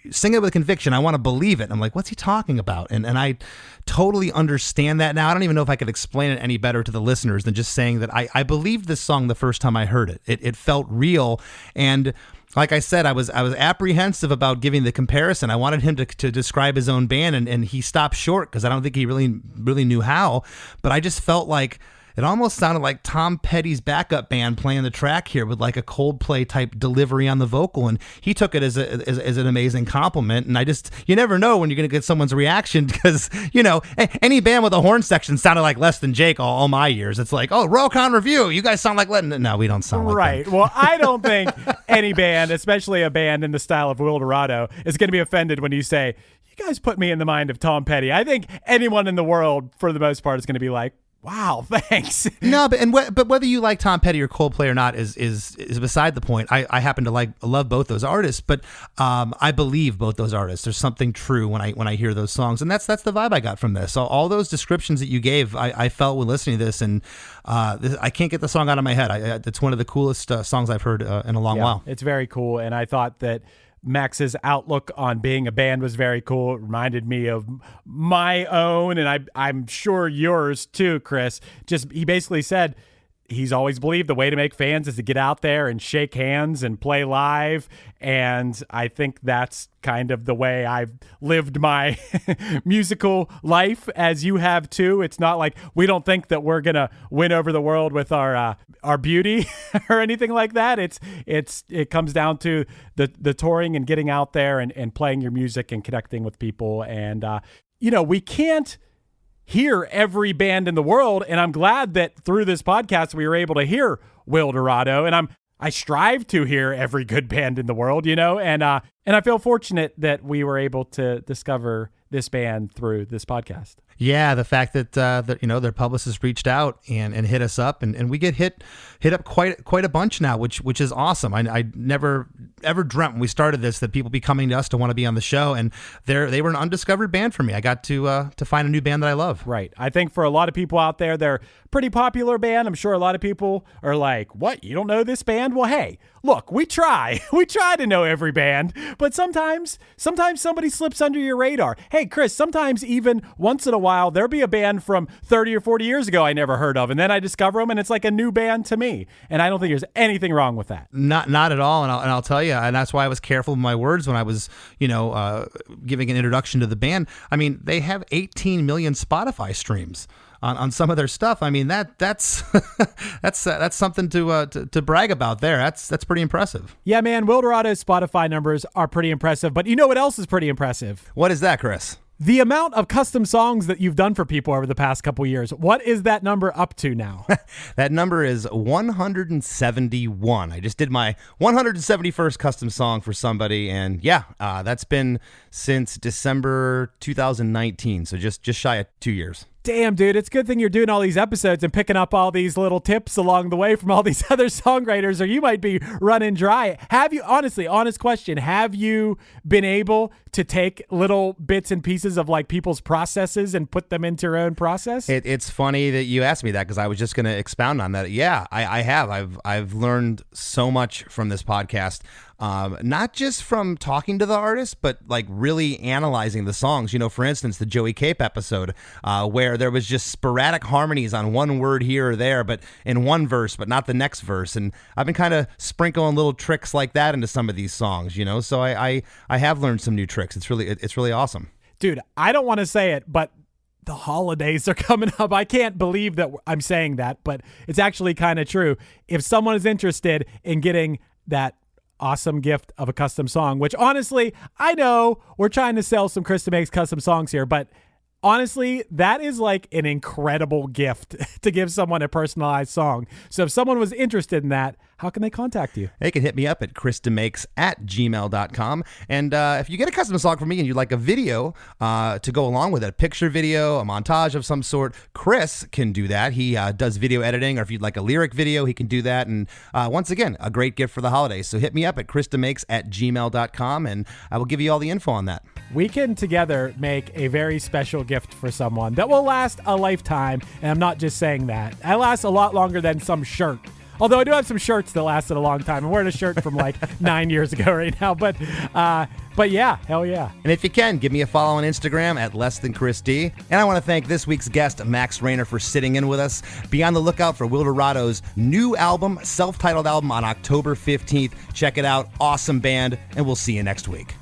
sing it with conviction. I want to believe it. And I'm like, what's he talking about? And I totally understand that now. I don't even know if I could explain it any better to the listeners than just saying that I believed this song the first time I heard it. It felt real. And like I said, I was apprehensive about giving the comparison. I wanted him to describe his own band, and he stopped short because I don't think he really knew how. But I just felt like it almost sounded like Tom Petty's backup band playing the track here with like a Coldplay type delivery on the vocal, and he took it as an amazing compliment. And you never know when you're going to get someone's reaction, because any band with a horn section sounded like Less Than Jake all my years. It's like, oh, Royalcon Review, you guys sound like no, we don't sound like right. that. Well, I don't think any band, especially a band in the style of Wilderado, is going to be offended when you say, you guys put me in the mind of Tom Petty. I think anyone in the world, for the most part, is going to be like, wow, thanks. No, but whether you like Tom Petty or Coldplay or not is beside the point. I happen to love both those artists, but I believe both those artists. There's something true when I hear those songs, and that's the vibe I got from this. So all those descriptions that you gave, I felt when listening to this, and I can't get the song out of my head. It's one of the coolest songs I've heard in a long while. It's very cool, and I thought that Max's outlook on being a band was very cool. It reminded me of my own, and I'm sure yours too, Chris. He basically said he's always believed the way to make fans is to get out there and shake hands and play live. And I think that's kind of the way I've lived my musical life, as you have too. It's not like we don't think that we're going to win over the world with our beauty or anything like that. It comes down to the touring and getting out there and playing your music and connecting with people. And, we can't hear every band in the world, and I'm glad that through this podcast we were able to hear Wilderado, and I strive to hear every good band in the world, and I feel fortunate that we were able to discover this band through this podcast. Yeah, the fact that their publicist reached out and hit us up, and we get hit up quite a bunch now, which is awesome. I never ever dreamt when we started this that people be coming to us to want to be on the show, and they were an undiscovered band for me. I got to find a new band that I love. Right. I think for a lot of people out there, they're a pretty popular band. I'm sure a lot of people are like, "What? You don't know this band?" Well, hey, look, we try to know every band, but sometimes somebody slips under your radar. Hey, Chris, sometimes even once in a while, there'll be a band from 30 or 40 years ago I never heard of, and then I discover them, and it's like a new band to me. And I don't think there's anything wrong with that. Not at all. And I'll tell you, and that's why I was careful with my words when I was, giving an introduction to the band. I mean, they have 18 million Spotify streams on some of their stuff. I mean, that's something to brag about there. That's pretty impressive. Yeah, man. Wilderado's Spotify numbers are pretty impressive, but you know what else is pretty impressive? What is that, Chris? The amount of custom songs that you've done for people over the past couple years. What is that number up to now? That number is 171. I just did my 171st custom song for somebody, and that's been since December 2019, so just shy of 2 years. Damn, dude, it's a good thing you're doing all these episodes and picking up all these little tips along the way from all these other songwriters, or you might be running dry. Have you, honest question, have you been able to take little bits and pieces of like people's processes and put them into your own process? It's funny that you asked me that, because I was just going to expound on that. Yeah, I have. I've learned so much from this podcast. Not just from talking to the artist, but like really analyzing the songs. For instance, the Joey Cape episode, where there was just sporadic harmonies on one word here or there, but in one verse, but not the next verse. And I've been kind of sprinkling little tricks like that into some of these songs, So I have learned some new tricks. It's really awesome. Dude, I don't want to say it, but the holidays are coming up. I can't believe that I'm saying that, but it's actually kind of true. If someone is interested in getting that awesome gift of a custom song, which honestly, I know we're trying to sell some Chris DeMakes custom songs here, but honestly, that is like an incredible gift to give someone a personalized song. So if someone was interested in that, how can they contact you? They can hit me up at chrisdemakes@gmail.com. And if you get a custom song from me and you'd like a video to go along with it, a picture video, a montage of some sort, Chris can do that. He does video editing, or if you'd like a lyric video, he can do that. And once again, a great gift for the holidays. So hit me up at chrisdemakes@gmail.com, and I will give you all the info on that. We can together make a very special gift for someone that will last a lifetime. And I'm not just saying that. It lasts a lot longer than some shirt. Although I do have some shirts that lasted a long time. I'm wearing a shirt from like 9 years ago right now. But yeah, hell yeah. And if you can, give me a follow on Instagram at LessThanChrisD. And I want to thank this week's guest, Max Rayner, for sitting in with us. Be on the lookout for Wilderado's new album, self-titled album, on October 15th. Check it out. Awesome band. And we'll see you next week.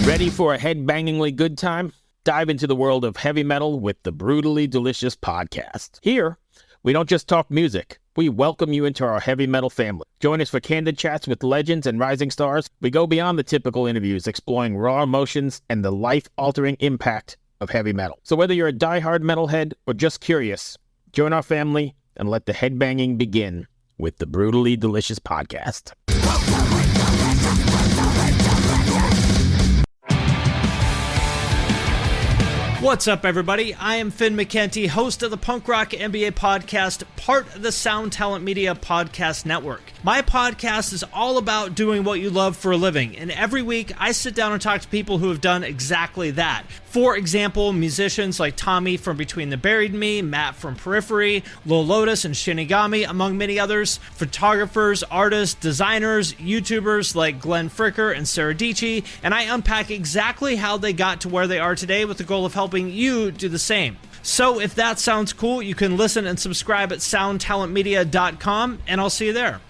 Ready for a head-bangingly good time? Dive into the world of heavy metal with the Brutally Delicious podcast. Here, we don't just talk music. We welcome you into our heavy metal family. Join us for candid chats with legends and rising stars. We go beyond the typical interviews, exploring raw emotions and the life-altering impact of heavy metal. So whether you're a diehard metalhead or just curious, join our family and let the headbanging begin with the Brutally Delicious podcast. What's up, everybody? I am Finn McKenty, host of the Punk Rock NBA podcast, part of the Sound Talent Media podcast network. My podcast is all about doing what you love for a living, and every week I sit down and talk to people who have done exactly that. For example, musicians like Tommy from Between the Buried and Me, Matt from Periphery, Lil Lotus and Shinigami, among many others, photographers, artists, designers, YouTubers like Glenn Fricker and Sarah Dici, and I unpack exactly how they got to where they are today with the goal of helping you do the same. So if that sounds cool, you can listen and subscribe at soundtalentmedia.com, and I'll see you there.